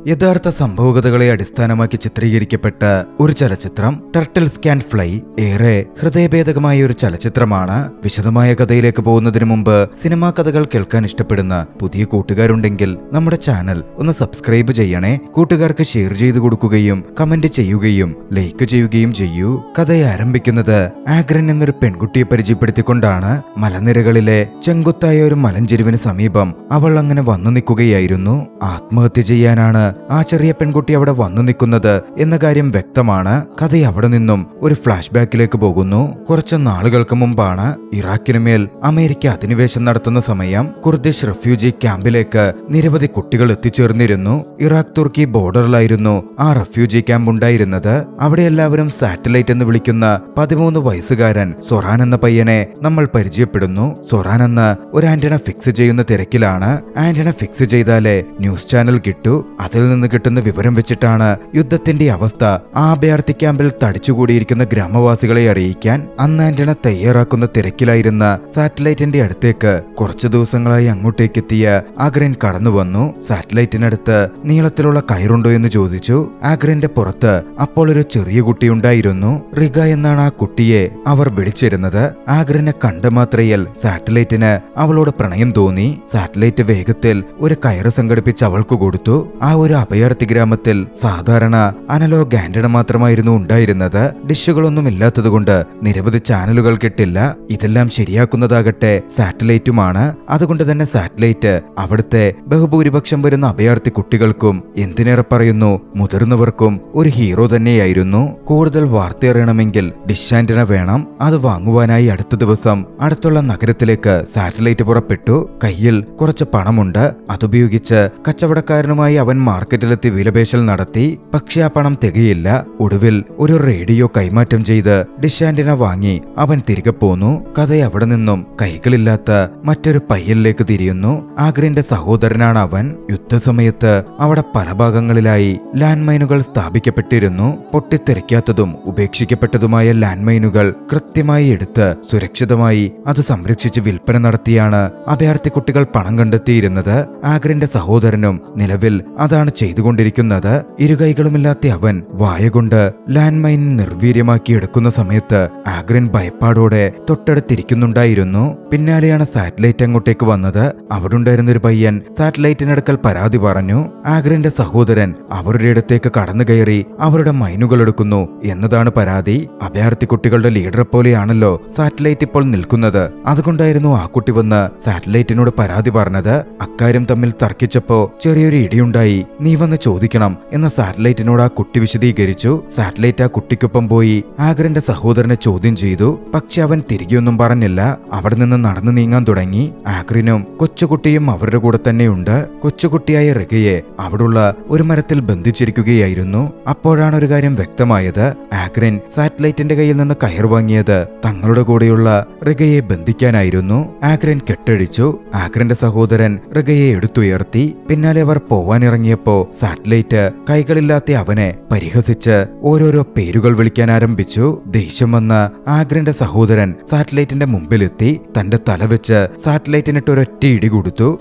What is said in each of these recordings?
യഥാർത്ഥ സംഭവകഥകളെ അടിസ്ഥാനമാക്കി ചിത്രീകരിക്കപ്പെട്ട ഒരു ചലച്ചിത്രം ടർട്ടിൽസ് ക്യാൻ ഫ്ലൈ ഏറെ ഹൃദയഭേദകമായ ഒരു ചലച്ചിത്രമാണ്. വിശദമായ കഥയിലേക്ക് പോകുന്നതിന് മുമ്പ് സിനിമാ കഥകൾ കേൾക്കാൻ ഇഷ്ടപ്പെടുന്ന പുതിയ കൂട്ടുകാരുണ്ടെങ്കിൽ നമ്മുടെ ചാനൽ ഒന്ന് സബ്സ്ക്രൈബ് ചെയ്യണേ. കൂട്ടുകാർക്ക് ഷെയർ ചെയ്തു കൊടുക്കുകയും കമന്റ് ചെയ്യുകയും ലൈക്ക് ചെയ്യുകയും ചെയ്യൂ. കഥ ആരംഭിക്കുന്നത് ആഗ്രൻ എന്നൊരു പെൺകുട്ടിയെ പരിചയപ്പെടുത്തിക്കൊണ്ടാണ്. മലനിരകളിലെ ചെങ്കുത്തായ ഒരു മലഞ്ചെരുവിന് സമീപം അവൾ അങ്ങനെ വന്നു നിൽക്കുകയായിരുന്നു. ആത്മഹത്യ ചെയ്യാനാണ് ആ ചെറിയ പെൺകുട്ടി അവിടെ വന്നു നിൽക്കുന്നത് എന്ന കാര്യം വ്യക്തമാണ്. കഥ അവിടെ നിന്നും ഒരു ഫ്ലാഷ് ബാക്കിലേക്ക് പോകുന്നു. കുറച്ച് നാളുകൾക്ക് മുമ്പാണ് ഇറാഖിനു മേൽ അമേരിക്ക അധിനിവേശം നടത്തുന്ന സമയം. കുർദിഷ് റെഫ്യൂജി ക്യാമ്പിലേക്ക് നിരവധി കുട്ടികൾ എത്തിച്ചേർന്നിരുന്നു. ഇറാഖ് തുർക്കി ബോർഡറിലായിരുന്നു ആ റെഫ്യൂജി ക്യാമ്പ് ഉണ്ടായിരുന്നത്. അവിടെ എല്ലാവരും സാറ്റലൈറ്റ് എന്ന് വിളിക്കുന്ന 13 വയസ്സുകാരൻ സൊറാൻ എന്ന പയ്യനെ നമ്മൾ പരിചയപ്പെടുന്നു. സൊറാൻ എന്ന ഒരു ആന്റിന ഫിക്സ് ചെയ്യുന്ന തിരക്കിലാണ്. ആന്റിന ഫിക്സ് ചെയ്താലേ ന്യൂസ് ചാനൽ കിട്ടൂ. അതിൽ നിന്ന് കിട്ടുന്ന വിവരം വെച്ചിട്ടാണ് യുദ്ധത്തിന്റെ അവസ്ഥ ആ അഭയാർത്ഥി ക്യാമ്പിൽ തടിച്ചുകൂടിയിരിക്കുന്ന ഗ്രാമവാസികളെ അറിയിക്കാൻ അന്ന് ആന്റിന തയ്യാറാക്കുന്ന തിരക്കിലായിരുന്ന സാറ്റലൈറ്റിന്റെ അടുത്തേക്ക് കുറച്ചു ദിവസങ്ങളായി അങ്ങോട്ടേക്ക് എത്തിയ ആഗ്രൻ കടന്നു വന്നു. സാറ്റലൈറ്റിനടുത്ത് നീളത്തിലുള്ള കയറുണ്ടോ എന്ന് ചോദിച്ചു. ആഗ്രന്റെ പുറത്ത് അപ്പോൾ ഒരു ചെറിയ കുട്ടിയുണ്ടായിരുന്നു. റിഗ എന്നാണ് ആ കുട്ടിയെ അവർ വിളിച്ചിരുന്നത്. ആഗ്രനെ കണ്ട മാത്രയിൽ സാറ്റലൈറ്റിന് അവളോട് പ്രണയം തോന്നി. സാറ്റലൈറ്റ് വേഗത്തിൽ ഒരു കയറ് സംഘടിപ്പിച്ച് അവൾക്ക് കൊടുത്തു. ആ ഒരു അഭയാർത്ഥി ഗ്രാമത്തിൽ സാധാരണ അനലോഗ് ആന്റിന മാത്രമായിരുന്നു ഉണ്ടായിരുന്നത്. ഡിഷുകളൊന്നും ഇല്ലാത്തതുകൊണ്ട് നിരവധി ചാനലുകൾ കിട്ടില്ല. ഇതെല്ലാം ശരിയാക്കുന്നതാകട്ടെ സാറ്റലൈറ്റുമാണ്. അതുകൊണ്ട് തന്നെ സാറ്റലൈറ്റ് അവിടുത്തെ ബഹുഭൂരിപക്ഷം വരുന്ന അഭയാർത്ഥി കുട്ടികൾക്കും, എന്തിനേറെ പറയുന്നു മുതിർന്നവർക്കും, ഒരു ഹീറോ തന്നെയായിരുന്നു. കൂടുതൽ വാർത്ത അറിയണമെങ്കിൽ ഡിഷ് ആന്റിന വേണം. അത് വാങ്ങുവാനായി അടുത്ത ദിവസം അടുത്തുള്ള നഗരത്തിലേക്ക് സാറ്റലൈറ്റ് പുറപ്പെട്ടു. കയ്യിൽ കുറച്ച് പണമുണ്ട്. അതുപയോഗിച്ച് കച്ചവടക്കാരനുമായി അവൻ മാർക്കറ്റിലെത്തി വിലപേശൽ നടത്തി. പക്ഷെ ആ പണം തികയില്ല. ഒടുവിൽ ഒരു റേഡിയോ കൈമാറ്റം ചെയ്ത് ഡിഷ് ആന്റിന വാങ്ങി അവൻ തിരികെ പോന്നു. കഥ അവിടെ നിന്നും കൈകളില്ലാത്ത മറ്റൊരു പയ്യനിലേക്ക് തിരിയുന്നു. ആഗ്രന്റെ സഹോദരനാണ് അവൻ. യുദ്ധസമയത്ത് അവിടെ പല ഭാഗങ്ങളിലായി ലാൻഡ് മൈനുകൾ സ്ഥാപിക്കപ്പെട്ടിരുന്നു. പൊട്ടിത്തെറിക്കാത്തതും ഉപേക്ഷിക്കപ്പെട്ടതുമായ ലാൻഡ് മൈനുകൾ കൃത്യമായി എടുത്ത് സുരക്ഷിതമായി അത് സംരക്ഷിച്ച് വിൽപ്പന നടത്തിയാണ് അഭയാർത്ഥി കുട്ടികൾ പണം കണ്ടെത്തിയിരുന്നത്. ആഗ്രന്റെ സഹോദരനും നിലവിൽ അതാണ് ചെയ്തുകൊണ്ടിരിക്കുന്നത്. ഇരുകൈകളുമില്ലാത്ത അവൻ വായ കൊണ്ട് ലാൻഡ് മൈൻ നിർവീര്യമാക്കി എടുക്കുന്ന സമയത്ത് ആഗ്രൻ ഭയപ്പാടോടെ തൊട്ടടുത്തിരിക്കുന്നുണ്ടായിരുന്നു. പിന്നാലെയാണ് സാറ്റലൈറ്റ് അങ്ങോട്ടേക്ക് വന്നത്. അവിടെ ഉണ്ടായിരുന്ന ഒരു പയ്യൻ സാറ്റലൈറ്റിനടുക്കൽ പരാതി പറഞ്ഞു. ആഗ്രന്റെ സഹോദരൻ അവരുടെ അടുത്തേക്ക് കടന്നു കയറി അവരുടെ മൈനുകൾ എടുക്കുന്നു എന്നതാണ് പരാതി. അഭയാർത്ഥി കുട്ടികളുടെ ലീഡറെ പോലെയാണല്ലോ സാറ്റലൈറ്റ് ഇപ്പോൾ നിൽക്കുന്നത്. അതുകൊണ്ടായിരുന്നു ആ കുട്ടി വന്ന് സാറ്റലൈറ്റിനോട് പരാതി പറഞ്ഞത്. അക്കാര്യം തമ്മിൽ തർക്കിച്ചപ്പോ ചെറിയൊരു ഇടിയുണ്ടായി. നീ വന്ന് ചോദിക്കണം എന്ന് സാറ്റലൈറ്റിനോട് ആ കുട്ടി വിശദീകരിച്ചു. സാറ്റലൈറ്റ് ആ കുട്ടിക്കൊപ്പം പോയി ആഗ്രന്റെ സഹോദരനെ ചോദ്യം ചെയ്തു. പക്ഷെ അവൻ തിരികെയൊന്നും പറഞ്ഞില്ല. അവിടെ നിന്ന് നടന്നു നീങ്ങാൻ തുടങ്ങി. ആഗ്രനും കൊച്ചുകുട്ടിയും അവരുടെ കൂടെ തന്നെയുണ്ട്. കൊച്ചുകുട്ടിയായ റിഗയെ അവിടുള്ള ഒരു മരത്തിൽ ബന്ധിച്ചിരിക്കുകയായിരുന്നു. അപ്പോഴാണ് ഒരു കാര്യം വ്യക്തമായത്. ആഗ്രൻ സാറ്റലൈറ്റിന്റെ കയ്യിൽ നിന്ന് കയർ വാങ്ങിയത് തങ്ങളുടെ കൂടെയുള്ള റിഗയെ ബന്ധിക്കാനായിരുന്നു. ആഗ്രൻ കെട്ടഴിച്ചു. ആഗ്രന്റെ സഹോദരൻ റിഗയെ എടുത്തുയർത്തി. പിന്നാലെ അവർ പോവാനിറങ്ങിയപ്പോ സാറ്റലൈറ്റ് കൈകളില്ലാത്ത അവനെ പരിഹസിച്ച് ഓരോരോ പേരുകൾ വിളിക്കാൻ ആരംഭിച്ചു. ദേഷ്യം വന്ന ആഗ്രന്റെ സഹോദരൻ സാറ്റലൈറ്റിന്റെ മുമ്പിലെത്തി തന്റെ തല വെച്ച് സാറ്റലൈറ്റിനിട്ട് ഒരൊറ്റ ഇടി കൊടുത്തു.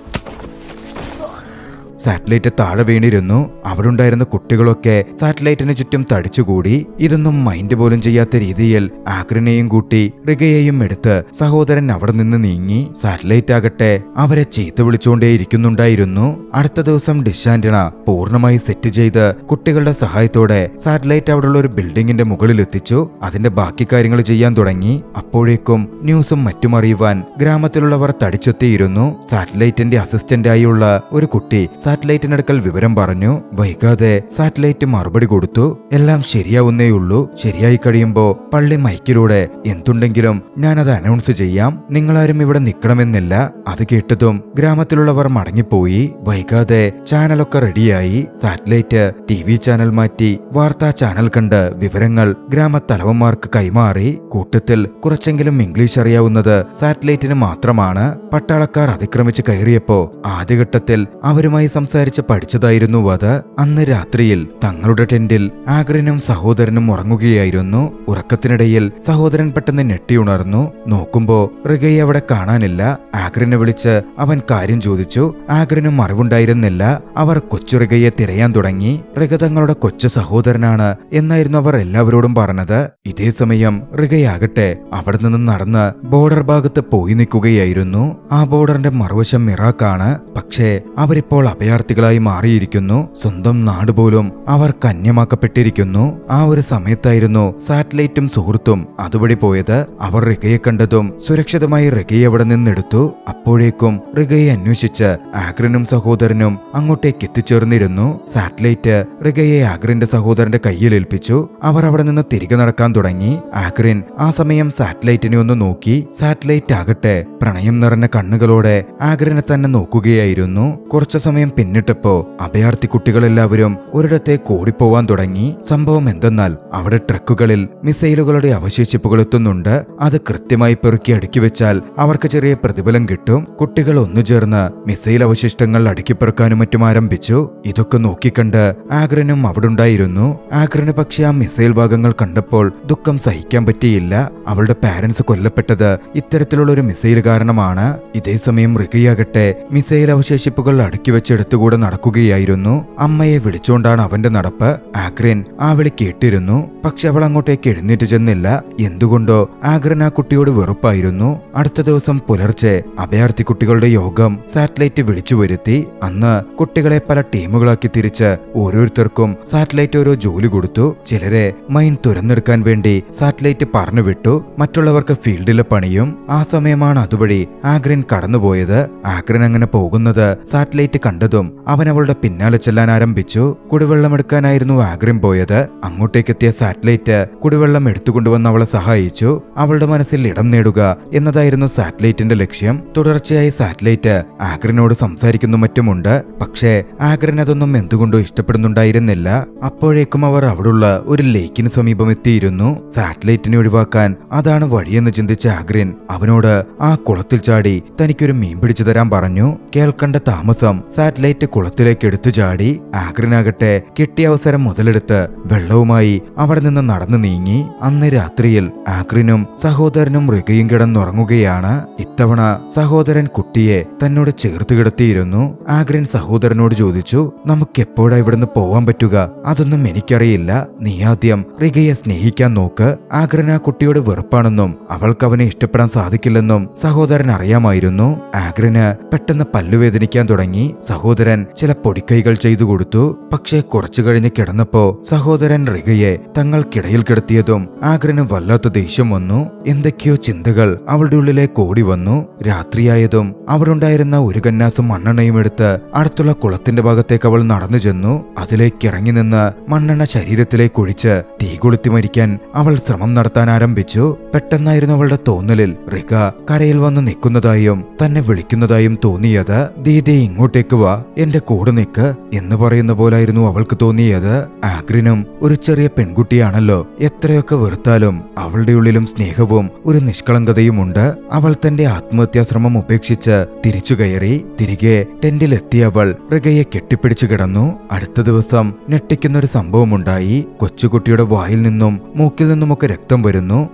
സാറ്റലൈറ്റ് താഴെ വീണിരുന്നു. അവിടെ ഉണ്ടായിരുന്ന കുട്ടികളൊക്കെ സാറ്റലൈറ്റിന് ചുറ്റും തടിച്ചുകൂടി. ഇതൊന്നും മൈൻഡ് പോലും ചെയ്യാത്ത രീതിയിൽ ആഗ്രനെയും കൂട്ടി റിഗയെയും എടുത്ത് സഹോദരൻ അവിടെ നിന്ന് നീങ്ങി. സാറ്റലൈറ്റ് ആകട്ടെ അവരെ ചീത്ത വിളിച്ചുകൊണ്ടേയിരിക്കുന്നുണ്ടായിരുന്നു. അടുത്ത ദിവസം ഡിഷ് ആന്റിന പൂർണ്ണമായി സെറ്റ് ചെയ്ത് കുട്ടികളുടെ സഹായത്തോടെ സാറ്റലൈറ്റ് അവിടെയുള്ള ഒരു ബിൽഡിങ്ങിന്റെ മുകളിൽ എത്തിച്ചു. അതിന്റെ ബാക്കി കാര്യങ്ങൾ ചെയ്യാൻ തുടങ്ങി. അപ്പോഴേക്കും ന്യൂസും മറ്റും അറിയുവാൻ ഗ്രാമത്തിലുള്ളവർ തടിച്ചെത്തിയിരുന്നു. സാറ്റലൈറ്റിന്റെ അസിസ്റ്റന്റായുള്ള ഒരു കുട്ടി സാറ്റലൈറ്റിനടുക്കൽ വിവരം പറഞ്ഞു. വൈകാതെ സാറ്റലൈറ്റ് മറുപടി കൊടുത്തു. എല്ലാം ശരിയാവുന്നേയുള്ളൂ. ശരിയായി കഴിയുമ്പോ പള്ളി മൈക്കിലൂടെ എന്തുണ്ടെങ്കിലും ഞാനത് അനൗൺസ് ചെയ്യാം. നിങ്ങളാരും ഇവിടെ നിൽക്കണമെന്നില്ല. അത് കേട്ടതും ഗ്രാമത്തിലുള്ളവർ മടങ്ങിപ്പോയി. വൈകാതെ ചാനലൊക്കെ റെഡിയായി. സാറ്റലൈറ്റ് TV ചാനൽ മാറ്റി വാർത്താ ചാനൽ കണ്ട് വിവരങ്ങൾ ഗ്രാമത്തലവന്മാർക്ക് കൈമാറി. കൂട്ടത്തിൽ കുറച്ചെങ്കിലും ഇംഗ്ലീഷ് അറിയാവുന്നത് സാറ്റലൈറ്റിന് മാത്രമാണ്. പട്ടാളക്കാർ അതിക്രമിച്ച് കയറിയപ്പോ ആദ്യഘട്ടത്തിൽ അവരുമായി സംസാരിച്ച് പഠിച്ചതായിരുന്നു അത്. അന്ന് രാത്രിയിൽ തങ്ങളുടെ ടെന്റിൽ ആഗ്രിനും സഹോദരനും ഉറങ്ങുകയായിരുന്നു. ഉറക്കത്തിനിടയിൽ സഹോദരൻ പെട്ടെന്ന് ഞെട്ടിയുണർന്നു. നോക്കുമ്പോ റിഗയെ അവിടെ കാണാനില്ല. ആഗ്രിനെ വിളിച്ച് അവൻ കാര്യം ചോദിച്ചു. ആഗ്രിനും അറിവുണ്ടായിരുന്നില്ല. അവർ കൊച്ചു റിഗയെ തിരയാൻ തുടങ്ങി. റിഗ തങ്ങളുടെ കൊച്ചു സഹോദരനാണ് എന്നായിരുന്നു അവർ എല്ലാവരോടും പറഞ്ഞത്. ഇതേ സമയം റിഗയാകട്ടെ അവിടെ നിന്ന് നടന്ന് ബോർഡർ ഭാഗത്ത് പോയി നിൽക്കുകയായിരുന്നു. ആ ബോർഡറിന്റെ മറുവശം ഇറാഖാണ്. പക്ഷേ അവരിപ്പോൾ അഭയാർത്ഥികളായി മാറിയിരിക്കുന്നു. സ്വന്തം നാട് പോലും അവർ കന്യമാക്കപ്പെട്ടിരിക്കുന്നു. ആ ഒരു സമയത്തായിരുന്നു സാറ്റലൈറ്റും സുഹൃത്തും അതുവഴി പോയത്. അവർ റിഗയെ കണ്ടതും സുരക്ഷിതമായി റിഗയെ അവിടെ നിന്നെടുത്തു. അപ്പോഴേക്കും റിഗയെ അന്വേഷിച്ച് ആഗ്രിനും സഹോദരനും അങ്ങോട്ടേക്ക് എത്തിച്ചേർന്നിരുന്നു. സാറ്റലൈറ്റ് റിഗയെ ആഗ്രിന്റെ സഹോദരന്റെ കയ്യിൽ ഏൽപ്പിച്ചു. അവർ അവിടെ നിന്ന് തിരികെ നടക്കാൻ തുടങ്ങി. ആഗ്രിൻ ആ സമയം സാറ്റലൈറ്റിനെ ഒന്ന് നോക്കി. സാറ്റലൈറ്റ് ആകട്ടെ പ്രണയം നിറഞ്ഞ കണ്ണുകളോടെ ആഗ്രിനെ തന്നെ നോക്കുകയായിരുന്നു. കുറച്ചു സമയം പിന്നിട്ടപ്പോ അഭയാർത്ഥി കുട്ടികളെല്ലാവരും ഒരിടത്തേക്ക് ഓടിപ്പോവാൻ തുടങ്ങി. സംഭവം എന്തെന്നാൽ അവിടെ ട്രക്കുകളിൽ മിസൈലുകളുടെ അവശേഷിപ്പുകൾ എത്തുന്നുണ്ട്. അത് കൃത്യമായി പെറുക്കി അടുക്കി വെച്ചാൽ അവർക്ക് ചെറിയ പ്രതിഫലം കിട്ടും. കുട്ടികൾ ഒന്നുചേർന്ന് മിസൈൽ അവശിഷ്ടങ്ങൾ അടുക്കിപ്പെറുക്കാനും മറ്റും ആരംഭിച്ചു. ഇതൊക്കെ നോക്കിക്കണ്ട് ആഗ്രിനും അവിടെ ഉണ്ടായിരുന്നു. ആഗ്രിന് പക്ഷെ ആ മിസൈൽ ഭാഗങ്ങൾ കണ്ടപ്പോൾ ദുഃഖം സഹിക്കാൻ പറ്റിയില്ല. അവളുടെ പാരന്റ്സ് കൊല്ലപ്പെട്ടത് ഇത്തരത്തിലുള്ള ഒരു മിസൈൽ കാരണമാണ്. ഇതേസമയം റിഗയാകട്ടെ മിസൈൽ അവശേഷിപ്പുകൾ അടുക്കി വെച്ചെടുത്തുകൂടെ നടക്കുകയായിരുന്നു. അമ്മയെ വിളിച്ചുകൊണ്ടാണ് അവന്റെ നടപ്പ്. ആഗ്രിൻ ആ വിളി കേട്ടിരുന്നു. പക്ഷെ അവൾ അങ്ങോട്ടേക്ക് എഴുന്നേറ്റ് ചെന്നില്ല. എന്തുകൊണ്ടോ ആഗ്രിൻ ആ കുട്ടിയോട് വെറുപ്പായിരുന്നു. അടുത്ത ദിവസം പുലർച്ചെ അഭയാർത്ഥി കുട്ടികളുടെ യോഗം സാറ്റലൈറ്റ് വിളിച്ചു വരുത്തി. അന്ന് കുട്ടികളെ പല ടീമുകളാക്കി തിരിച്ച് ഓരോരുത്തർക്കും സാറ്റലൈറ്റ് ഓരോ ജോലി കൊടുത്തു. ചിലരെ മൈൻ തുരന്നെടുക്കാൻ വേണ്ടി സാറ്റലൈറ്റ് പറഞ്ഞു വിട്ടു. മറ്റുള്ളവർക്ക് ഫീൽഡിലെ പണിയും. ആ സമയമാണ് അതുവഴി ആഗ്രിൻ കടന്നുപോയത്. ആഗ്രിൻ അങ്ങനെ പോകുന്നത് സാറ്റലൈറ്റ് കണ്ടതും അവൻ അവളുടെ പിന്നാലെ ചെല്ലാൻ ആരംഭിച്ചു. കുടിവെള്ളം എടുക്കാനായിരുന്നു ആഗ്രിൻ പോയത്. അങ്ങോട്ടേക്കെത്തിയ സാറ്റലൈറ്റ് കുടിവെള്ളം എടുത്തുകൊണ്ടുവന്ന് അവളെ സഹായിച്ചു. അവളുടെ മനസ്സിൽ ഇടം നേടുക എന്നതായിരുന്നു സാറ്റലൈറ്റിന്റെ ലക്ഷ്യം. തുടർച്ചയായി സാറ്റലൈറ്റ് ആഗ്രിനോട് സംസാരിക്കുന്നു മറ്റുമുണ്ട്. പക്ഷേ ആഗ്രിൻ അതൊന്നും എന്തുകൊണ്ടോ ഇഷ്ടപ്പെടുന്നുണ്ടായിരുന്നില്ല. അപ്പോഴേക്കും അവർ അവിടുള്ള ഒരു ലേക്കിന് സമീപം എത്തിയിരുന്നു. സാറ്റലൈറ്റിനെ ഒഴിവാക്കാൻ അതാണ് വഴിയെന്ന് ചിന്തിച്ച ആഗ്രിൻ അവനോട് ആ കുളത്തിൽ ചാടി തനിക്കൊരു മീൻ പിടിച്ചു തരാൻ പറഞ്ഞു. കേൾക്കേണ്ട താമസം സാറ്റലൈറ്റ് കുളത്തിലേക്ക് എടുത്തു ചാടി. ആഗ്രിനാകട്ടെ കിട്ടിയ അവസരം മുതലെടുത്ത് വെള്ളവുമായി അവിടെ നിന്ന് നടന്നു നീങ്ങി. അന്ന് രാത്രിയിൽ ആഗ്രിനും സഹോദരനും റിഗയും കിടന്നുറങ്ങുകയാണ്. ഇത്തവണ സഹോദരൻ കുട്ടിയെ തന്നോട് ചേർത്ത് കിടത്തിയിരുന്നു. ആഗ്രിൻ സഹോദരനോട് ചോദിച്ചു, നമുക്ക് എപ്പോഴാ ഇവിടുന്ന് പോവാൻ പറ്റുക? അതൊന്നും എനിക്കറിയില്ല. നീ ആദ്യം റിഗയെ സ്നേഹിക്കാൻ നോക്ക്. ആഗ്രിൻ ആ കുട്ടിയോട് വെറുപ്പാണെന്നും അവൾക്ക് അവനെ ഇഷ്ടപ്പെടാൻ സാധിക്കില്ലെന്നും സഹോദരൻ അറിയാമായിരുന്നു. ആഗ്രിന് പെട്ടെന്ന് പല്ലുവേദനിക്കാൻ തുടങ്ങി. സഹോദരൻ ചില പൊടിക്കൈകൾ ചെയ്തു കൊടുത്തു. പക്ഷേ കുറച്ചു കഴിഞ്ഞ് കിടന്നപ്പോ സഹോദരൻ റിഗയെ തങ്ങൾക്കിടയിൽ കിടത്തിയതും ആഗ്രിന് വല്ലാത്ത ദേഷ്യം വന്നു. എന്തൊക്കെയോ ചിന്തകൾ അവളുടെ ഉള്ളിലേക്ക് ഓടി വന്നു. രാത്രിയായതും അവിടുണ്ടായിരുന്ന ഒരു കന്നാസും മണ്ണെണ്ണയും എടുത്ത് അടുത്തുള്ള കുളത്തിന്റെ ഭാഗത്തേക്ക് അവൾ നടന്നു ചെന്നു. അതിലേക്ക് ഇറങ്ങി നിന്ന് മണ്ണെണ്ണ ശരീരത്തിലേക്ക് ഒഴിച്ച് തീ കൊളുത്തി മരിക്കാൻ അവൾ ശ്രമം നടത്താൻ ആരംഭിച്ചു. പെട്ടെന്നായിരുന്നു അവളുടെ തോന്നലിൽ റിഗ കരയിൽ വന്ന് നിൽക്കുന്നതായും തന്നെ വിളിക്കുന്നതായും തോന്നിയത്. ദീദി ഇങ്ങോട്ടേക്ക് വാ, എന്റെ കൂടെ നിൽക്ക് എന്ന് പറയുന്ന പോലായിരുന്നു അവൾക്ക് തോന്നിയത്. ആഗ്രിനും ഒരു ചെറിയ പെൺകുട്ടിയാണല്ലോ. എത്രയൊക്കെ വെറുത്താലും അവളുടെ ഉള്ളിലും സ്നേഹവും ഒരു നിഷ്കളങ്കതയുമുണ്ട്. അവൾ തന്റെ ആത്മഹത്യാശ്രമം ഉപേക്ഷിച്ച് തിരിച്ചു കയറി. തിരികെ ടെന്റിലെത്തിയ അവൾ റിഗയെ കെട്ടിപ്പിടിച്ചു കിടന്നു. അടുത്ത ദിവസം ഞെട്ടിക്കുന്നൊരു സംഭവമുണ്ടായി. കൊച്ചുകുട്ടിയുടെ വായിൽ നിന്നും മൂക്കിൽ നിന്നുമൊക്കെ രക്തം വരുന്നു.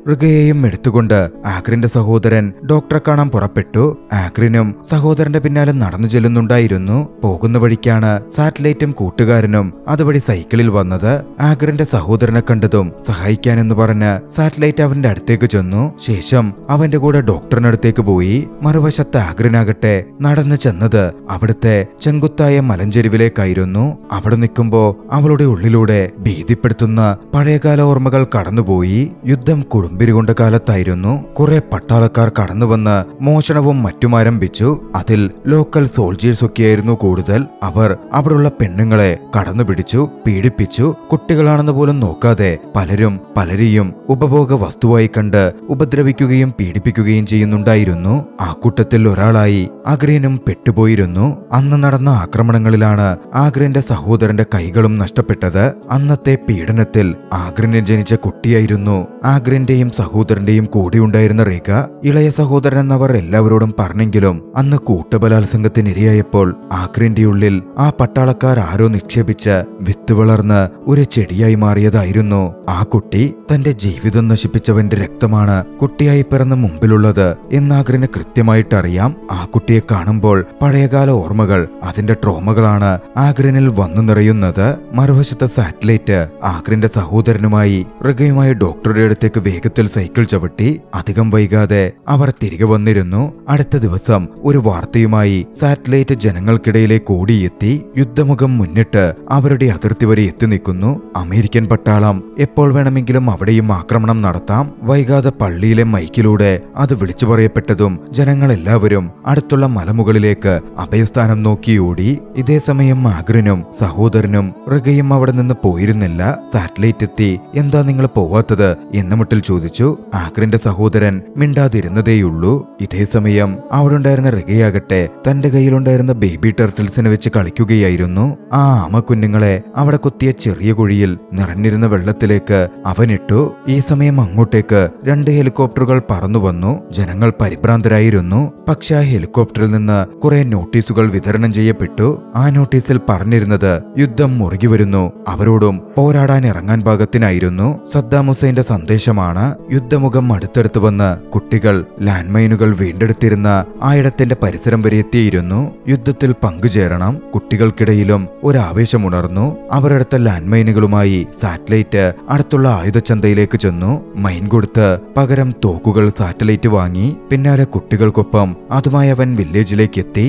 റിഗയെയും എടുത്തുകൊണ്ട് ആഗ്രിന്റെ സഹോദരൻ ഡോക്ടറെ കാണാൻ പുറപ്പെട്ടു. ആഗ്രിനും സഹോദരന്റെ പിന്നാലെ നടന്നു ചെല്ലുന്നുണ്ടായിരുന്നു. പോകുന്ന വഴിക്കാണ് സാറ്റലൈറ്റും കൂട്ടുകാരനും അതുവഴി സൈക്കിളിൽ വന്നത്. ആഗ്രിന്റെ സഹോദരനെ കണ്ടതും സഹായിക്കാനെന്ന് പറഞ്ഞ് സാറ്റലൈറ്റ് അവന്റെ അടുത്തേക്ക് ചെന്നു. ശേഷം അവന്റെ കൂടെ ഡോക്ടറിനടുത്തേക്ക് പോയി. മറുവശത്ത് ആഗ്രിനാകട്ടെ നടന്നു ചെന്നത് അവിടുത്തെ ചെങ്കുത്തായ മലഞ്ചെരുവിലേക്കായിരുന്നു. അവിടെ നിൽക്കുമ്പോ അവളുടെ ഉള്ളിലൂടെ ഭീതിപ്പെടുത്തുന്ന പഴയകാല ഓർമ്മകൾ കടന്നുപോയി. യുദ്ധം കൊടുമ്പിരികൊണ്ട കാലത്തായിരുന്നു. കുറെ പട്ടാളക്കാർ കടന്നുവന്ന് മോഷണവും മറ്റും ആരംഭിച്ചു. അതിൽ ലോക്കൽ സോൾജേഴ്സ് ഒക്കെയായിരുന്നു കൂടുതൽ. അവർ അവിടെയുള്ള പെണ്ണുങ്ങളെ കടന്നുപിടിച്ചു, പീഡിപ്പിച്ചു. കുട്ടികളാണെന്ന് പോലും നോക്കാതെ പലരും പലരെയും ഉപഭോഗ വസ്തുവായി കണ്ട് ഉപദ്രവിക്കുകയും പീഡിപ്പിക്കുകയും ചെയ്യുന്നുണ്ടായിരുന്നു. ആ കൂട്ടത്തിൽ ഒരാളായി ആഗ്രിനും പെട്ടുപോയിരുന്നു. അന്ന് നടന്ന ആക്രമണങ്ങളിലാണ് ആഗ്രിന്റെ സഹോദരന്റെ കൈകളും നഷ്ടപ്പെട്ടത്. അന്നത്തെ പീഡനത്തിൽ ആഗ്രിന് ജനിച്ച കുട്ടിയായിരുന്നു ആഗ്രിന്റെയും അമ്മയുടെയും സഹോദരന്റെയും കൂടെയുണ്ടായിരുന്ന റേഖ ഇളയ സഹോദരൻ എന്നവർ എല്ലാവരോടും പറഞ്ഞെങ്കിലും അന്ന് കൂട്ടബലാത്സംഗത്തിനിരയായപ്പോൾ ആഗ്രിന്റെ ഉള്ളിൽ ആ പട്ടാളക്കാർ ആരോ നിക്ഷേപിച്ച വിത്ത് വളർന്ന് ഒരു ചെടിയായി മാറിയതായിരുന്നു. ആ കുട്ടി തന്റെ ജീവിതം നശിപ്പിച്ചവന്റെ രക്തമാണ് കുട്ടിയായി പിറന്ന മുമ്പിലുള്ളത് എന്ന് ആഗ്രിന് കൃത്യമായിട്ടറിയാം. ആ കുട്ടിയെ കാണുമ്പോൾ പഴയകാല ഓർമ്മകൾ, അതിന്റെ ട്രോമകളാണ് ആഗ്രിനിൽ വന്നു നിറയുന്നത്. മറുവശത്തെ സാറ്റലൈറ്റ് ആഗ്രിന്റെ സഹോദരനുമായി റിഗയുമായി ഡോക്ടറുടെ അടുത്തേക്ക് വേഗത്തിൽ സൈക്കിൾ ചവിട്ടി. അധികം വൈകാതെ അവർ തിരികെ വന്നിരുന്നു. അടുത്ത ദിവസം ഒരു വാർത്തയുമായി സാറ്റലൈറ്റ് ജനങ്ങൾക്കിടയിലേക്ക് ഓടിയെത്തി. യുദ്ധമുഖം മുന്നിട്ട് അവരുടെ അതിർത്തി വരെ എത്തി നിൽക്കുന്നു. അമേരിക്കൻ പട്ടാളം എപ്പോൾ വേണമെങ്കിലും അവിടെയും ആക്രമണം നടത്താം. വൈകാതെ പള്ളിയിലെ മൈക്കിലൂടെ അത് വിളിച്ചു പറയപ്പെട്ടതും ജനങ്ങളെല്ലാവരും അടുത്തുള്ള മലമുകളിലേക്ക് അഭയസ്ഥാനം നോക്കി ഓടി. ഇതേ സമയം ആഗ്രിനും സഹോദരനും റിഗയും അവിടെ നിന്ന് പോയിരുന്നില്ല. സാറ്റലൈറ്റ് എത്തി. എന്താ നിങ്ങൾ പോവാത്തത് എന്ന് മുട്ടിൽ ചോദിച്ചു. ആഗ്രിന്റെ സഹോദരൻ മിണ്ടാതിരുന്നതേയുള്ളൂ. ഇതേ സമയം അവിടെ ഉണ്ടായിരുന്ന റിഗയാകട്ടെ തന്റെ കയ്യിലുണ്ടായിരുന്ന ബേബി ടർട്ടിൽസിനെ വെച്ച് കളിക്കുകയായിരുന്നു. ആ ആമക്കുഞ്ഞുങ്ങളെ അവിടെ കുത്തിയ ചെറിയ കുഴിയിൽ നിറഞ്ഞിരുന്ന വെള്ളത്തിലേക്ക് അവനിട്ടു. ഈ സമയം അങ്ങോട്ടേക്ക് 2 ഹെലികോപ്റ്ററുകൾ പറന്നു വന്നു. ജനങ്ങൾ പരിഭ്രാന്തരായിരുന്നു. പക്ഷെ ആ ഹെലികോപ്റ്ററിൽ നിന്ന് കുറെ നോട്ടീസുകൾ വിതരണം ചെയ്യപ്പെട്ടു. ആ നോട്ടീസിൽ പറഞ്ഞിരുന്നത് യുദ്ധം മുറുകി വരുന്നു, അവരോടും പോരാടാൻ ഇറങ്ങാൻ പാകത്തിനായിരുന്നു. സദ്ദാം ഹുസൈന്റെ സന്ദേശമാണ്. യുദ്ധമുഖം അടുത്തടുത്ത് വന്ന് കുട്ടികൾ ലാൻഡ് മൈനുകൾ വീണ്ടെടുത്തിരുന്ന ആയിടത്തിന്റെ പരിസരം വരെ എത്തിയിരുന്നു. യുദ്ധത്തിൽ പങ്കുചേരണം. കുട്ടികൾക്കിടയിലും ഒരു ആവേശമുണർന്നു. അവരെടുത്ത ലാൻഡ് മൈനുകളുമായി സാറ്റലൈറ്റ് അടുത്തുള്ള ആയുധച്ചന്തയിലേക്ക് ചെന്നു. മൈൻ കൊടുത്ത് പകരം തോക്കുകൾ സാറ്റലൈറ്റ് വാങ്ങി. പിന്നാലെ കുട്ടികൾക്കൊപ്പം അതുമായി അവൻ വില്ലേജിലേക്ക് എത്തി.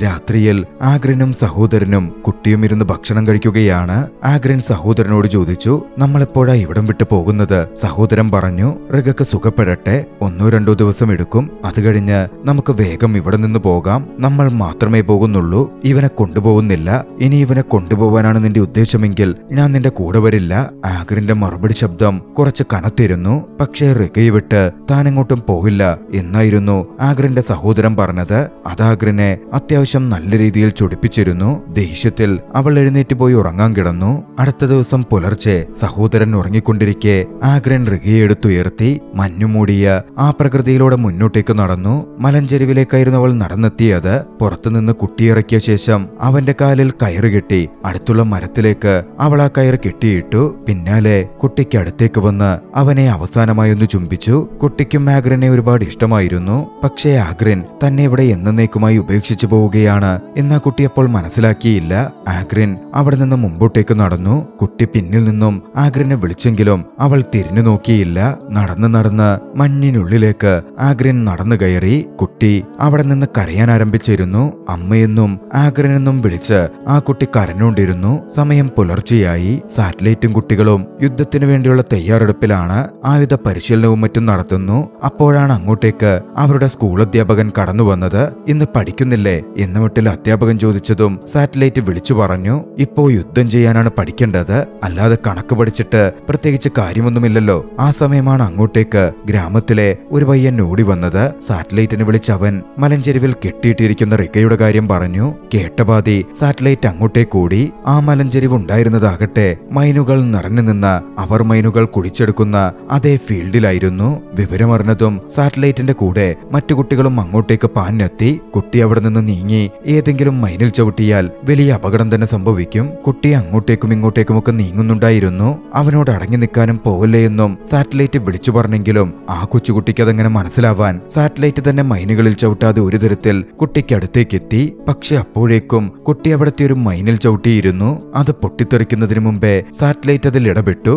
രാത്രിയിൽ ആഗ്രിനും സഹോദരനും കുട്ടിയും ഇരുന്ന് ഭക്ഷണം കഴിക്കുകയാണ്. ആഗ്രിൻ സഹോദരനോട് ചോദിച്ചു, നമ്മളെപ്പോഴാ ഇവിടം വിട്ടു പോകുന്നത്? സഹോദരൻ പറഞ്ഞു, റിഗക്ക് സുഖപ്പെടട്ടെ, 1-2 ദിവസം എടുക്കും. അത് കഴിഞ്ഞ് നമുക്ക് വേഗം ഇവിടെ നിന്ന് പോകാം. നമ്മൾ മാത്രമേ പോകുന്നുള്ളൂ, ഇവനെ കൊണ്ടുപോകുന്നില്ല. ഇനി ഇവനെ കൊണ്ടുപോകാനാണ് നിന്റെ ഉദ്ദേശമെങ്കിൽ ഞാൻ നിന്റെ കൂടെ വരില്ല. ആഗ്രിന്റെ മറുപടി ശബ്ദം കുറച്ച് കനത്തിരുന്നു. പക്ഷേ റിഗയെ വിട്ട് താനെങ്ങോട്ടും പോകില്ല എന്നായിരുന്നു ആഗ്രിന്റെ സഹോദരൻ പറഞ്ഞത്. അത് ആഗ്രിനെ അത്യാവശ്യം നല്ല രീതിയിൽ ചൊടിപ്പിച്ചിരുന്നു. ദേഷ്യത്തിൽ അവൾ എഴുന്നേറ്റ് പോയി ഉറങ്ങാൻ കിടന്നു. അടുത്ത ദിവസം പുലർച്ചെ സഹോദരൻ ഉറങ്ങിക്കൊണ്ടിരിക്കെ ആഗ്രിൻ റിഗയെ എടുത്തുയർത്തി മഞ്ഞുമൂടിയ ആ പ്രകൃതിയിലൂടെ മുന്നോട്ടേക്ക് നടന്നു. മലഞ്ചെരുവിലേക്കായിരുന്നു അവൾ നടന്നെത്തിയത്. പുറത്തുനിന്ന് കുട്ടിയിറക്കിയ ശേഷം അവന്റെ കാലിൽ കയറ് കെട്ടി അടുത്തുള്ള മരത്തിലേക്ക് അവൾ ആ കയറ് കെട്ടിയിട്ടു. പിന്നാലെ കുട്ടിക്ക് അടുത്തേക്ക് വന്ന് അവനെ അവസാനമായി ഒന്ന് ചുംബിച്ചു. കുട്ടിക്കും ആഗ്രിനെ ഒരുപാട് ഇഷ്ടമായിരുന്നു. പക്ഷേ ആഗ്രിൻ തന്നെ ഇവിടെ എന്നേക്കുമായി ഉപേക്ഷിച്ചു പോവുക എന്നാ കുട്ടി അപ്പോൾ മനസ്സിലാക്കിയില്ല. ആഗ്രിൻ അവിടെ നിന്ന് മുമ്പോട്ടേക്ക് നടന്നു. കുട്ടി പിന്നിൽ നിന്നും ആഗ്രിനെ വിളിച്ചെങ്കിലും അവൾ തിരിഞ്ഞു നോക്കിയില്ല. നടന്ന് മഞ്ഞിനുള്ളിലേക്ക് ആഗ്രിൻ നടന്നു കയറി. കുട്ടി അവിടെ നിന്ന് കരയാൻ ആരംഭിച്ചിരുന്നു. അമ്മയെന്നും ആഗ്രിനെന്നും വിളിച്ച് ആ കുട്ടി കരഞ്ഞുകൊണ്ടിരുന്നു. സമയം പുലർച്ചെയായി. സാറ്റലൈറ്റും കുട്ടികളും യുദ്ധത്തിനു വേണ്ടിയുള്ള തയ്യാറെടുപ്പിലാണ്. ആയുധ പരിശീലനവും മറ്റും നടത്തുന്നു. അപ്പോഴാണ് അങ്ങോട്ടേക്ക് അവരുടെ സ്കൂൾ അധ്യാപകൻ കടന്നു വന്നത്. ഇന്ന് പഠിക്കുന്നില്ലേ എന്ന മട്ടിൽ അധ്യാപകൻ ചോദിച്ചതും സാറ്റലൈറ്റ് വിളിച്ചു പറഞ്ഞു, ഇപ്പോ യുദ്ധം ചെയ്യാനാണ് പഠിക്കേണ്ടത്, അല്ലാതെ കണക്ക് പഠിച്ചിട്ട് പ്രത്യേകിച്ച് കാര്യമൊന്നുമില്ലല്ലോ. ആ സമയമാണ് അങ്ങോട്ടേക്ക് ഗ്രാമത്തിലെ ഒരു പയ്യൻ ഓടി വന്നത്. സാറ്റലൈറ്റിനെ വിളിച്ചവൻ മലഞ്ചെരുവിൽ കെട്ടിയിട്ടിരിക്കുന്ന റിഗയുടെ കാര്യം പറഞ്ഞു. കേട്ടപാതി സാറ്റലൈറ്റ് അങ്ങോട്ടേക്ക് ഓടി. ആ മലഞ്ചെരിവ് ഉണ്ടായിരുന്നതാകട്ടെ മൈനുകൾ നിറഞ്ഞു നിന്ന് അവർ മൈനുകൾ കുഴിച്ചെടുക്കുന്ന അതേ ഫീൽഡിലായിരുന്നു. വിവരമറിഞ്ഞതും സാറ്റലൈറ്റിന്റെ കൂടെ മറ്റു കുട്ടികളും അങ്ങോട്ടേക്ക് പാഞ്ഞെത്തി. കുട്ടി അവിടെ നിന്ന് നീങ്ങി ഏതെങ്കിലും മൈനിൽ ചവിട്ടിയാൽ വലിയ അപകടം തന്നെ സംഭവിക്കും. കുട്ടി അങ്ങോട്ടേക്കും ഇങ്ങോട്ടേക്കുമൊക്കെ നീങ്ങുന്നുണ്ടായിരുന്നു. അവനോട് അടങ്ങി നിൽക്കാനും പോവല്ലേ എന്നും സാറ്റലൈറ്റ് വിളിച്ചു പറഞ്ഞെങ്കിലും ആ കൊച്ചുകുട്ടിക്ക് അതെങ്ങനെ മനസ്സിലാവാൻ? സാറ്റലൈറ്റ് തന്നെ മൈനുകളിൽ ചവിട്ടാതെ ഒരു തരത്തിൽ കുട്ടിക്ക് അടുത്തേക്കെത്തി. പക്ഷെ അപ്പോഴേക്കും കുട്ടി അവിടത്തെ ഒരു മൈനിൽ ചവിട്ടിയിരുന്നു. അത് പൊട്ടിത്തെറിക്കുന്നതിന് മുമ്പേ സാറ്റലൈറ്റ് അതിൽ ഇടപെട്ടു.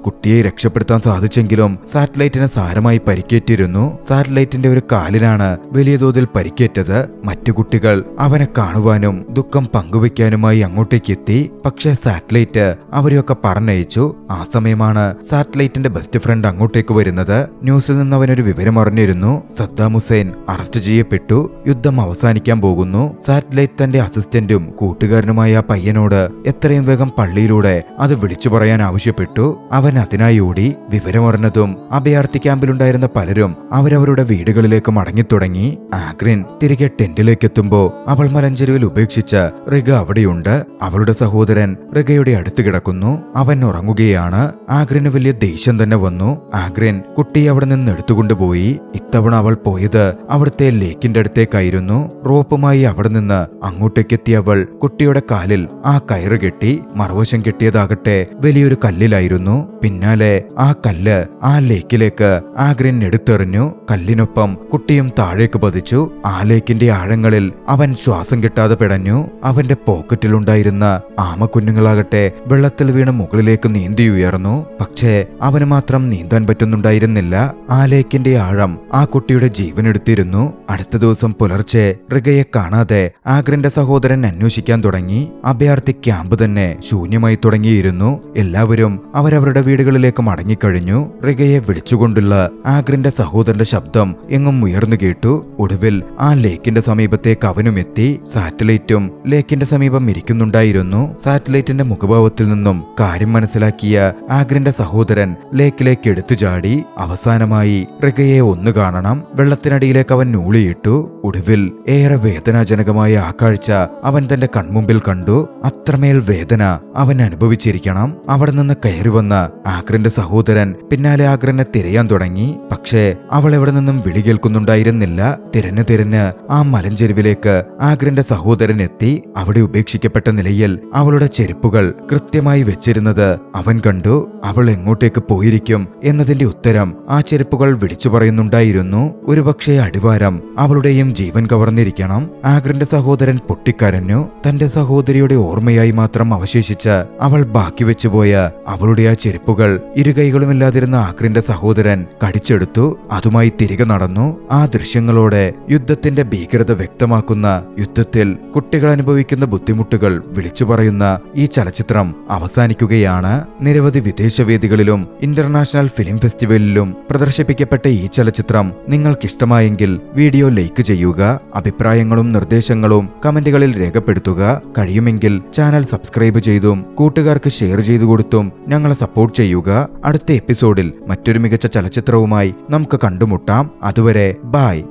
കുട്ടിയെ രക്ഷപ്പെടുത്താൻ സാധിച്ചെങ്കിലും സാറ്റലൈറ്റിന് സാരമായി പരിക്കേറ്റിരുന്നു. സാറ്റലൈറ്റിന്റെ ഒരു കാലിനാണ് വലിയ തോതിൽ പരിക്കേറ്റത്. മറ്റു കുട്ടികൾ അവനെ കാണുവാനും ദുഃഖം പങ്കുവെക്കാനുമായി അങ്ങോട്ടേക്ക് എത്തി. പക്ഷേ സാറ്റലൈറ്റ് അവരെയൊക്കെ പറഞ്ഞയച്ചു. ആ സമയമാണ് സാറ്റലൈറ്റിന്റെ ബെസ്റ്റ് ഫ്രണ്ട് അങ്ങോട്ടേക്ക് വരുന്നത്. ന്യൂസിൽ നിന്ന് അവനൊരു വിവരം അറിഞ്ഞിരുന്നു. സദ്ദാം ഹുസൈൻ അറസ്റ്റ് ചെയ്യപ്പെട്ടു. യുദ്ധം അവസാനിക്കാൻ പോകുന്നു. സാറ്റലൈറ്റ് തന്റെ അസിസ്റ്റന്റും കൂട്ടുകാരനുമായ ആ പയ്യനോട് എത്രയും വേഗം പള്ളിയിലൂടെ അത് വിളിച്ചു പറയാൻ ആവശ്യപ്പെട്ടു. അവൻ അതിനായി ഓടി. വിവരമറിഞ്ഞതും അഭയാർത്ഥി ക്യാമ്പിലുണ്ടായിരുന്ന പലരും അവരവരുടെ വീടുകളിലേക്ക് മടങ്ങിത്തുടങ്ങി. ആഗ്രിൻ തിരികെ ടെന്റിലേക്ക് എത്തുമ്പോ അവൾ മലഞ്ചെരുവിൽ ഉപേക്ഷിച്ച റിഗ അവിടെയുണ്ട്. അവളുടെ സഹോദരൻ റിഗയുടെ അടുത്ത് കിടക്കുന്നു. അവൻ ഉറങ്ങുകയാണ്. ആഗ്രിന് വലിയ ദേഷ്യം തന്നെ വന്നു. ആഗ്രിൻ കുട്ടിയെ അവിടെ നിന്ന് എടുത്തുകൊണ്ടുപോയി. ഇത്തവണ അവൾ പോയത് അവിടുത്തെ ലേക്കിന്റെ അടുത്തേക്കായിരുന്നു. റോപ്പുമായി അവിടെ നിന്ന് അങ്ങോട്ടേക്കെത്തിയ അവൾ കുട്ടിയുടെ കാലിൽ ആ കയറ് കെട്ടി. മറുവശം കെട്ടിയതാകട്ടെ വലിയൊരു കല്ലിലായിരുന്നു. പിന്നാലെ ആ കല്ല് ആ ലേക്കിലേക്ക് ആഗ്രിൻ എടുത്തെറിഞ്ഞു. കല്ലിനൊപ്പം കുട്ടിയും താഴേക്ക് പതിച്ചു. ആ ലേക്കിന്റെ ആഴങ്ങളിൽ അവൻ ശ്വാസം കിട്ടാതെ പിടഞ്ഞു. അവന്റെ പോക്കറ്റിലുണ്ടായിരുന്ന ആമക്കുഞ്ഞുങ്ങളാകട്ടെ വെള്ളത്തിൽ വീണ് മുകളിലേക്ക് നീന്തിയുയർന്നു. പക്ഷേ അവന് മാത്രം നീന്താൻ പറ്റുന്നുണ്ടായിരുന്നില്ല. ആ ലേക്കിന്റെ ആഴം ആ കുട്ടിയുടെ ജീവനെടുത്തിരുന്നു. അടുത്ത ദിവസം പുലർച്ചെ റിഗയെ കാണാതെ ആഗ്രിന്റെ സഹോദരൻ അന്വേഷിക്കാൻ തുടങ്ങി. അഭയാർത്ഥി ക്യാമ്പ് തന്നെ ശൂന്യമായി തുടങ്ങിയിരുന്നു. എല്ലാവരും അവരവരുടെ വീടുകളിലേക്ക് മടങ്ങിക്കഴിഞ്ഞു. റിഗയെ വിളിച്ചുകൊണ്ടുള്ള ആഗ്രിന്റെ സഹോദരന്റെ ശബ്ദം എങ്ങും ഉയർന്നു കേട്ടു. ഒടുവിൽ ആ ലേക്കിന്റെ സമീപത്തേക്ക് അവനും എത്തി. സാറ്റലൈറ്റും ലേക്കിന്റെ സമീപം ഇരിക്കുന്നുണ്ടായിരുന്നു. സാറ്റലൈറ്റിന്റെ മുഖഭാവത്തിൽ നിന്നും കാര്യം മനസ്സിലാക്കിയ ആഗ്രിന്റെ സഹോദരൻ ലേക്കിലേക്ക് എടുത്തു ചാടി. അവസാനമായി റിഗയെ ഒന്ന് കാണണം. വെള്ളത്തിനടിയിലേക്ക് അവൻ നൂളിയിട്ടു. ഒടുവിൽ ഏറെ വേദനാജനകമായ ആ കാഴ്ച അവൻ തന്റെ കൺമുമ്പിൽ കണ്ടു. അത്രമേൽ വേദന അവൻ അനുഭവിച്ചിരിക്കണം. അവിടെ നിന്ന് കയറി വന്ന ആഗ്രിന്റെ സഹോദരൻ പിന്നാലെ ആഗ്രിനെ തിരയാൻ തുടങ്ങി. പക്ഷേ അവൾ എവിടെ നിന്നും വിളി കേൾക്കുന്നുണ്ടായിരുന്നില്ല. തിരഞ്ഞ് ആ മലഞ്ചെരുവിലേക്ക് ആഗ്രിന്റെ സഹോദരൻ എത്തി. അവിടെ ഉപേക്ഷിക്കപ്പെട്ട നിലയിൽ അവളുടെ ചെരുപ്പുകൾ കൃത്യമായി വെച്ചിരുന്നത് അവൻ കണ്ടു. അവൾ എങ്ങോട്ടേക്ക് പോയിരിക്കും എന്നതിന്റെ ഉത്തരം ആ ചെരുപ്പുകൾ വിളിച്ചു പറയുന്നുണ്ടായിരുന്നു. ഒരുപക്ഷെ അടിവാരം അവളുടെയും ജീവൻ കവർന്നിരിക്കണം. ആഗ്രിന്റെ സഹോദരൻ പൊട്ടിക്കരഞ്ഞു. തന്റെ സഹോദരിയുടെ ഓർമ്മയായി മാത്രം അവശേഷിച്ച അവൾ ബാക്കി വെച്ചുപോയ അവളുടെ ആ ചെരുപ്പുകൾ ഇരുകൈകളുമില്ലാതിരുന്ന ആഗ്രിന്റെ സഹോദരൻ കടിച്ചെടുത്തു. അതുമായി തിരികെ നടന്നു. ആ ദൃശ്യങ്ങളോടെ യുദ്ധത്തിന്റെ ഭീകരത വ്യക്തമാക്കുന്ന, യുദ്ധത്തിൽ കുട്ടികൾ അനുഭവിക്കുന്ന ബുദ്ധിമുട്ടുകൾ വിളിച്ചു പറയുന്ന ഈ ചലച്ചിത്രം അവസാനിക്കുകയാണ്. നിരവധി വിദേശവേദികളിലും ഇന്റർനാഷണൽ ഫിലിം ഫെസ്റ്റിവലിലും പ്രദർശിപ്പിക്കപ്പെട്ട ഈ ചലച്ചിത്രം നിങ്ങൾക്കിഷ്ടമായെങ്കിൽ വീഡിയോ ലൈക്ക് ചെയ്യുക. അഭിപ്രായങ്ങളും നിർദ്ദേശങ്ങളും കമന്റുകളിൽ രേഖപ്പെടുത്തുക. കഴിയുമെങ്കിൽ ചാനൽ സബ്സ്ക്രൈബ് ചെയ്തും കൂട്ടുകാർക്ക് ഷെയർ ചെയ്തു കൊടുത്തും ഞങ്ങളെ സപ്പോർട്ട് ചെയ്യുക. അടുത്ത എപ്പിസോഡിൽ മറ്റൊരു മികച്ച ചലച്ചിത്രവുമായി നമുക്ക് കണ്ടുമുട്ടാം. അതുവരെ ബൈ.